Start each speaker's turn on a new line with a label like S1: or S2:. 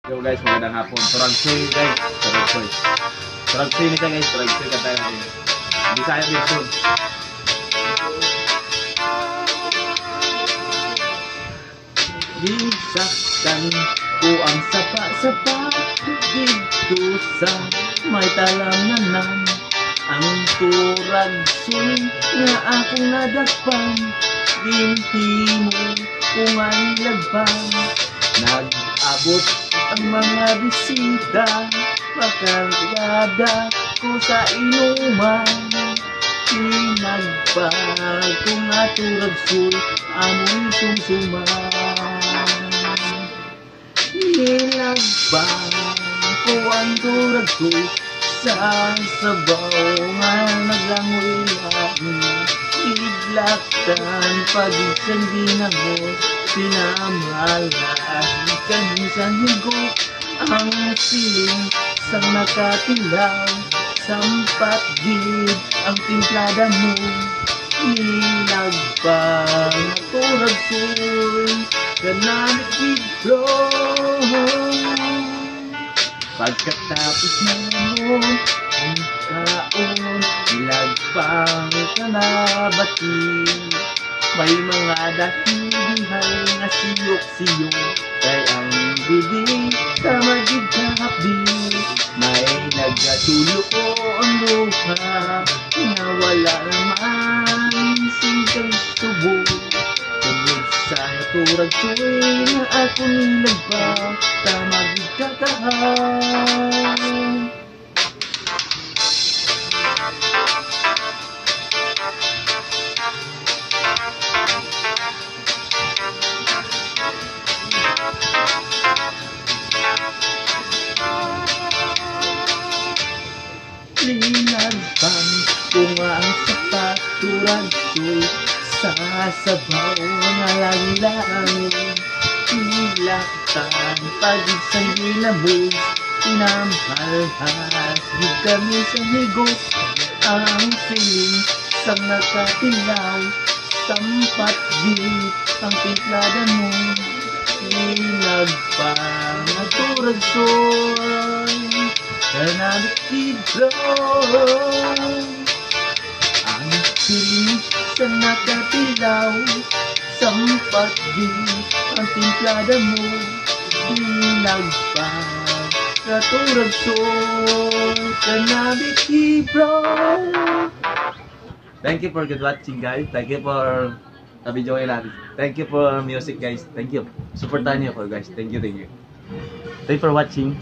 S1: Yo guys, magandang hapon. Turagsoy guys. Turagsoy. Turagsoy nito guys. Turagsoy kata natin. Bisaya version. Bisaktan ko ang sapa-sapa dito sa may talamnanan. Ang turagsoy na akong nadakpan. Binti mo kung ang lagpan. Nag-abot ang mga bisita, makargada ko sa inuman. Pinagpag kong aturagsoy, amoy sumsuman. Nilagpag ko ang turagsoy, sa sabaw nga naglangoy-langoy. Iglaktan pag-isang ginamot, pinamalas kami sa higop. Ang siling sang nakatilaw, sampat gid ang timplada mo. Nilagpang turagsoy, ganamit biglo. Pagkatapos naman ang kaon, nilagpang ka na bati. May mga dahihay na siyok-siyok, kay ang bibig ka magigkapi. May nagkatulo ang luha, na wala naman singkang subo. Tungod sa turagsoy na ako nilagpang, ka magigkakahan. Linagpang ko nga ang sapaturagsoy, sa sabaw na langlangon. Ilaktan pag-isang ginamot, pinamhalhas di kami sa higop. Ang siling sang nakatilaw, sampat di ang timplada mo. Linagpang ang turagsoy, ganamit biglo. Ang siling sa nakatilaw, sampat di ang timplada mo. Nilagpang sa turagsoy, ganamit biglo. Thank you for good watching guys. Thank you for video natin. Thank you for music guys. Thank you. Supportan niyo ako guys. Thank you. Thank you for watching.